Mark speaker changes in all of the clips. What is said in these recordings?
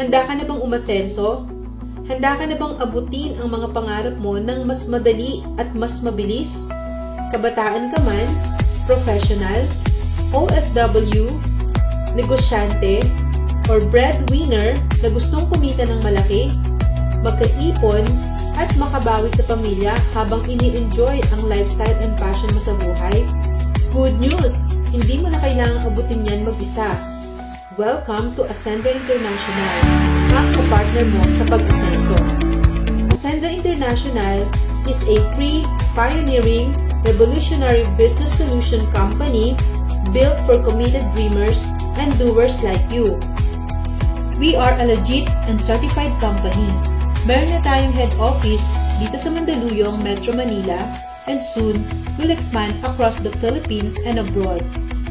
Speaker 1: Handa ka na bang umasenso? Handa ka na bang abutin ang mga pangarap mo ng mas madali at mas mabilis? Kabataan ka man, professional, OFW, negosyante, or breadwinner na gustong kumita ng malaki, magkaipon, at makabawi sa pamilya habang ini-enjoy ang lifestyle and passion mo sa buhay? Good news! Hindi mo na kailangang abutin yan mag-isa. Welcome to Ascendra International, ang kapartner mo sa pag-asenso. Ascendra International is a pre-pioneering, revolutionary business solution company built for committed dreamers and doers like you. We are a legit and certified company. Meron na tayong head office dito sa Mandaluyong, Metro Manila, and soon will expand across the Philippines and abroad.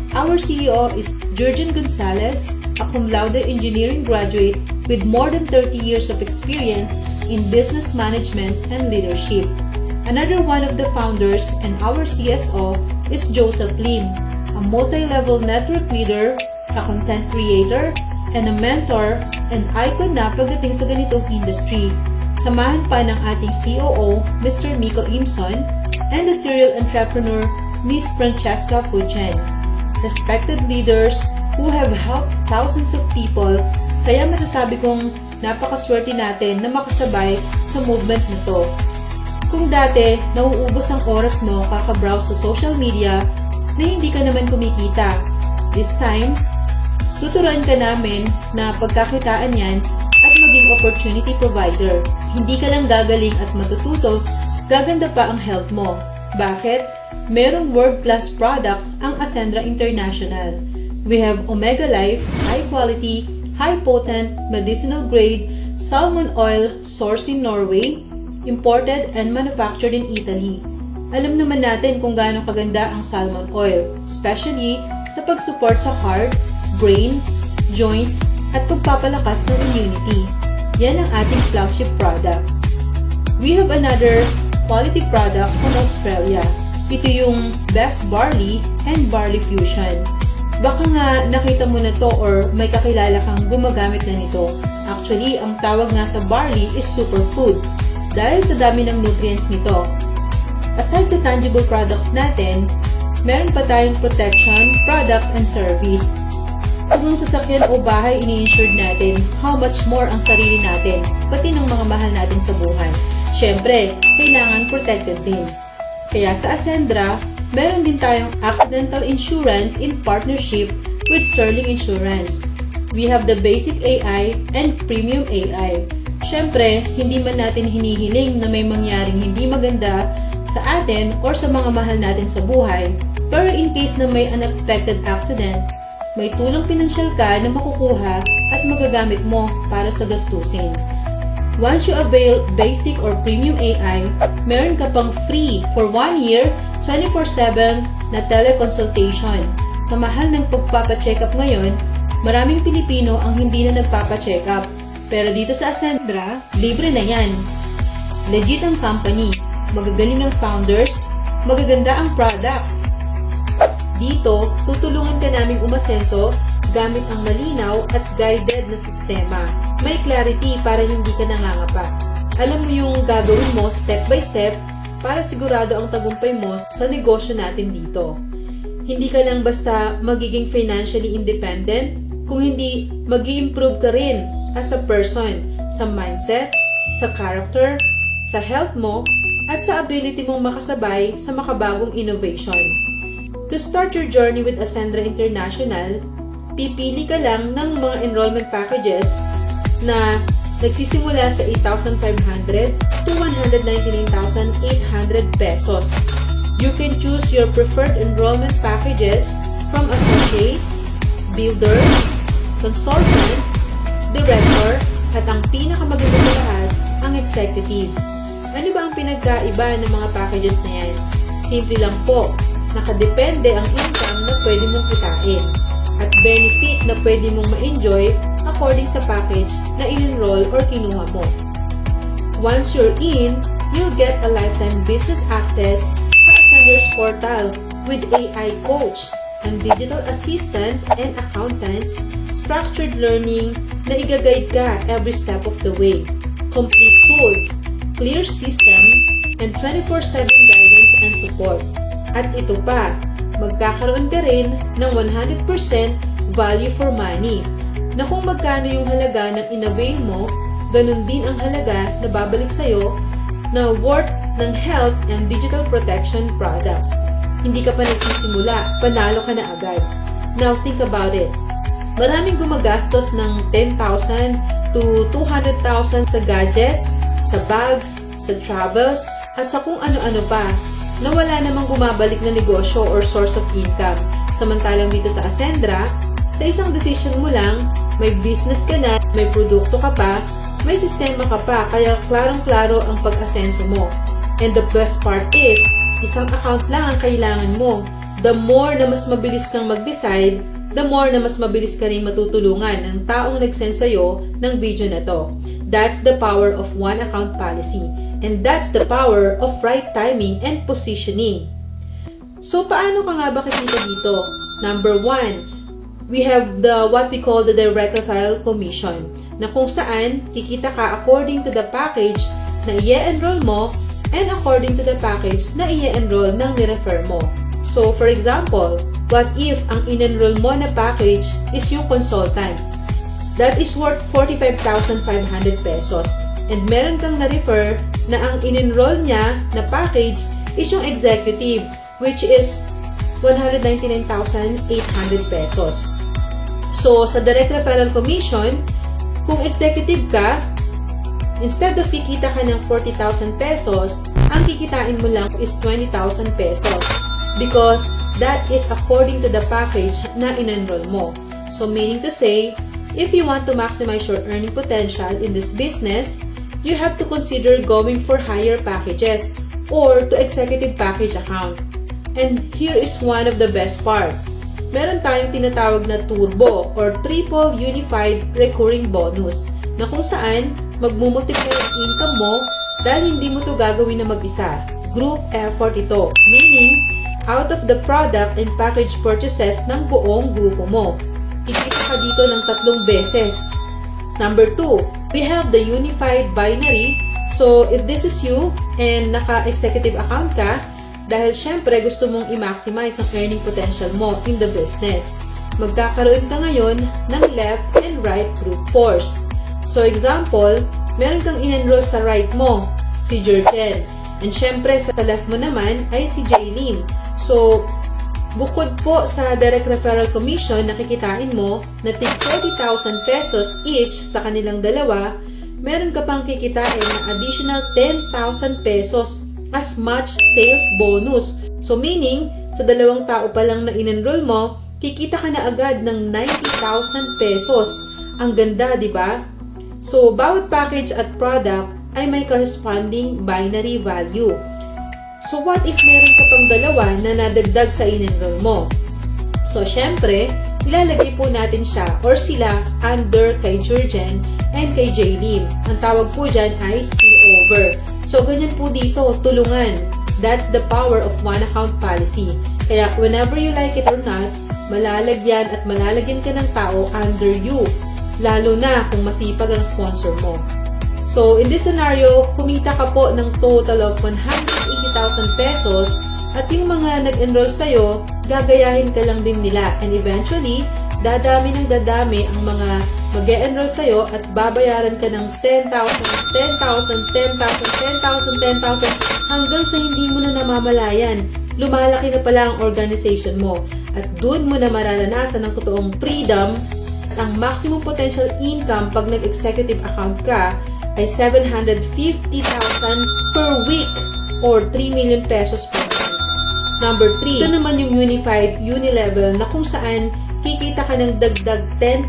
Speaker 1: Our CEO is Jurgen Gonzalez, a cum laude engineering graduate with more than 30 years of experience in business management and leadership. Another one of the founders and our CSO is Joseph Lim, a multi-level network leader, a content creator, and a mentor and icon na pagdating sa ganitong industry. Samahan pa ng ating COO, Mr. Miko Imson, and the serial entrepreneur, Ms. Francesca Puchen. Respected leaders who have helped thousands of people, kaya masasabi kong napakaswerte natin na makasabay sa movement na to. Kung dati, nauubos ang oras mo kakabrowse sa social media na hindi ka naman kumikita, this time, tuturuan ka namin na pagkakitaan yan at maging opportunity provider. Hindi ka lang gagaling at matututo, gaganda pa ang health mo. Bakit? Merong world-class products ang Ascendra International. We have Omega Life, high-quality, high-potent, medicinal-grade salmon oil sourced in Norway, imported and manufactured in Italy. Alam naman natin kung gaano kaganda ang salmon oil, especially sa pag-support sa heart, brain, joints, at pagpapalakas ng immunity. Yan ang ating flagship product. We have another quality products from Australia. Ito yung Best Barley and Barley Fusion. Baka nga nakita mo na to or may kakilala kang gumagamit na nito. Actually, ang tawag nga sa barley is superfood dahil sa dami ng nutrients nito. Aside sa tangible products natin, meron pa tayong protection, products, and service. Kung ang sasakyan o bahay ini-insured natin, how much more ang sarili natin, pati ng mga mahal natin sa buhay. Syempre, kailangan protected din. Kaya sa Ascendra, meron din tayong accidental insurance in partnership with Sterling Insurance. We have the basic AI and premium AI. Syempre, hindi man natin hinihiling na may mangyaring hindi maganda sa atin or sa mga mahal natin sa buhay. Pero in case na may unexpected accident, may tulong pinansyal ka na makukuha at magagamit mo para sa gastusin. Once you avail basic or premium AI, meron ka pang free for 1 year, 24/7 na teleconsultation. Sa mahal ng pagpapacheck up ngayon, maraming Pilipino ang hindi na nagpapacheck up. Pero dito sa Ascendra, libre na yan. Legit ang company, magagaling ang founders, magaganda ang products. Dito, tutulungan ka naming umasenso gamit ang malinaw at guided na sistema. May clarity para hindi ka nangangapa. Alam mo yung gagawin mo step by step para sigurado ang tagumpay mo sa negosyo natin dito. Hindi ka lang basta magiging financially independent, kung hindi mag-i-improve ka rin as a person sa mindset, sa character, sa health mo, at sa ability mong makasabay sa makabagong innovation. To start your journey with Ascendra International, pipili ka lang ng mga enrollment packages na nagsisimula sa 8,500 to 199,800 pesos. You can choose your preferred enrollment packages from associate, builder, consultant, director, at ang pinakamaganda sa lahat, ang executive. Ano ba ang pinagkaiba ng mga packages na yan? Simple lang po, nakadepende ang income na pwede mong kitain at benefit na pwede mong ma-enjoy according sa package na in-enroll or kinuha mo. Once you're in, you'll get a lifetime business access sa Ascendra's portal with AI coach, and digital assistant and accountants, structured learning na iga-guide ka every step of the way, complete tools, clear system, and 24/7 guidance and support. At ito pa, magkakaroon ka rin ng 100% value for money, na kung magkano yung halaga ng inavail mo, ganun din ang halaga na babalik sa'yo na worth ng health and digital protection products. Hindi ka pa nagsisimula, panalo ka na agad. Now think about it. Maraming gumagastos ng 10,000 to 200,000 sa gadgets, sa bags, sa travels, at sa kung ano-ano pa, na wala namang bumabalik na negosyo or source of income. Samantalang dito sa Ascendra, sa isang decision mo lang, may business ka na, may produkto ka pa, may sistema ka pa, kaya klarong-klaro ang pag-asenso mo. And the best part is, isang account lang ang kailangan mo. The more na mas mabilis kang mag-decide, the more na mas mabilis ka rin matutulungan ng taong nag-send sa'yo ng video na to. That's the power of one account policy. And that's the power of right timing and positioning. So, paano ka nga ba kikita dito? Number 1, we have what we call the direct referral commission, na kung saan kikita ka according to the package na i-enroll mo and according to the package na i-enroll ng ni-refer mo. So, for example, what if ang in-enroll mo na package is yung consultant? That is worth 45,500 pesos. And meron kang na-refer na ang in-enroll niya na package is yung executive, which is 199,800 pesos. So, sa direct referral commission, kung executive ka, instead of kikita ka ng 40,000 pesos, ang kikitain mo lang is 20,000 pesos because that is according to the package na in-enroll mo. So, meaning to say, if you want to maximize your earning potential in this business, you have to consider going for higher packages or to executive package account. And here is one of the best part. Meron tayong tinatawag na turbo or triple unified recurring bonus na kung saan magmumultiply ang income mo dahil hindi mo to gagawin na mag-isa. Group effort ito, meaning out of the product and package purchases ng buong grupo mo. Kikita ka dito ng 3 beses. Number 2, we have the unified binary. So, if this is you and naka-executive account ka, dahil syempre gusto mong i-maximize ang earning potential mo in the business, magkakaroon ka ngayon ng left and right group force. So, example, meron kang in-enroll sa right mo, si Jurgen. And syempre, sa left mo naman ay si Jaylene. So, bukod po sa direct referral commission na kikitain mo na tig 40,000 pesos each sa kanilang dalawa, meron ka pang kikitain na additional 10,000 pesos as match sales bonus. So meaning, sa 2 tao pa lang na in-enroll mo, kikita ka na agad ng 90,000 pesos. Ang ganda, di ba? So, bawat package at product ay may corresponding binary value. So, what if meron ka pang 2 na nadagdag sa in-enroll mo? So, syempre, ilalagay po natin siya or sila under kay Jurgen and kay Jaylene. Ang tawag po dyan ay spillover. So, ganyan po dito, tulungan. That's the power of one account policy. Kaya, whenever you like it or not, malalagyan at malalagyan ka ng tao under you. Lalo na kung masipag ang sponsor mo. So, in this scenario, kumita ka po ng total of 180,000 pesos at yung mga nag-enroll sa'yo, gagayahin ka lang din nila. And eventually, dadami ng dadami ang mga mag-e-enroll sa'yo at babayaran ka ng 10,000, 10,000, 10,000, 10,000, 10,000 hanggang sa hindi mo na namamalayan. Lumalaki na pala ang organization mo at dun mo na mararanasan ang totoong freedom at ang maximum potential income pag nag-executive account ka ay 750,000 per week or 3 million pesos per month. Number 3, ito naman yung unified unilevel na kung saan kikita ka ng dagdag 10%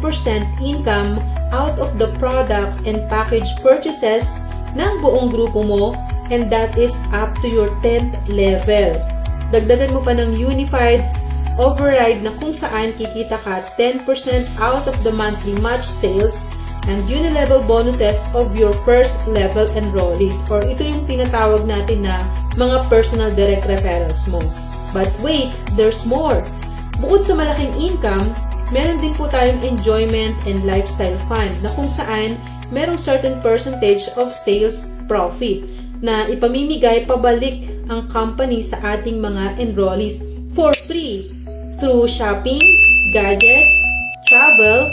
Speaker 1: income out of the products and package purchases ng buong grupo mo, and that is up to your 10th level. Dagdagan mo pa ng unified override na kung saan kikita ka 10% out of the monthly match sales and unilevel bonuses of your first level enrollees, or ito yung tinatawag natin na mga personal direct referrals mo. But wait, there's more. Bukod sa malaking income, meron din po tayong enjoyment and lifestyle fund na kung saan merong certain percentage of sales profit na ipamimigay pabalik ang company sa ating mga enrollees for free through shopping, gadgets, travel,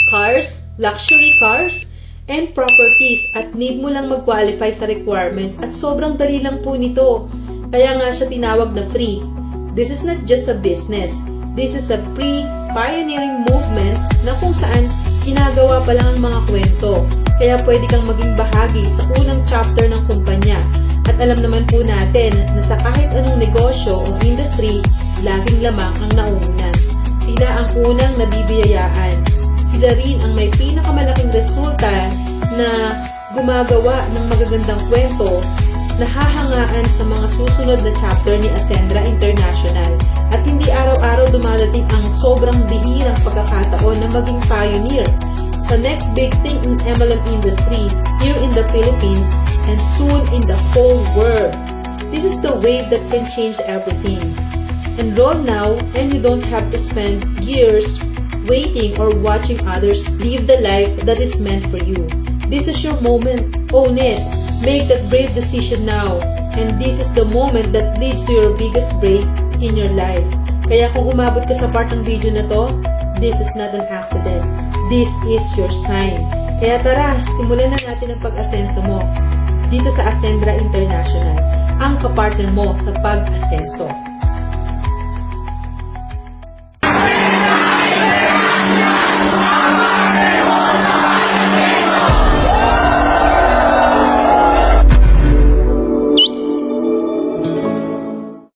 Speaker 1: cars, luxury cars, and properties at need mo lang mag-qualify sa requirements at sobrang dali lang po nito. Kaya nga siya tinawag na free. This is not just a business. This is a pre-pioneering movement na kung saan ginagawa pa lang ang mga kwento. Kaya pwede kang maging bahagi sa unang chapter ng kumpanya. At alam naman po natin na sa kahit anong negosyo o industry, laging lamang ang nauna. Sila ang unang nabibiyayaan. Sila rin ang may pinakamalaking resulta na gumagawa ng magagandang kwento na hahangaan sa mga susunod na chapter ni Ascendra International. At hindi araw-araw dumadating ang sobrang bihirang pagkakataon na maging pioneer sa next big thing in MLM industry here in the Philippines and soon in the whole world. This is the wave that can change everything. Enroll now and you don't have to spend years waiting or watching others live the life that is meant for you. This is your moment. Own it. Make that brave decision now. And this is the moment that leads to your biggest break in your life. Kaya kung umabot ka sa part ng video na to, this is not an accident. This is your sign. Kaya tara, simulan na natin ang pag-asenso mo dito sa Ascendra International, ang kapartner mo sa pag-asenso.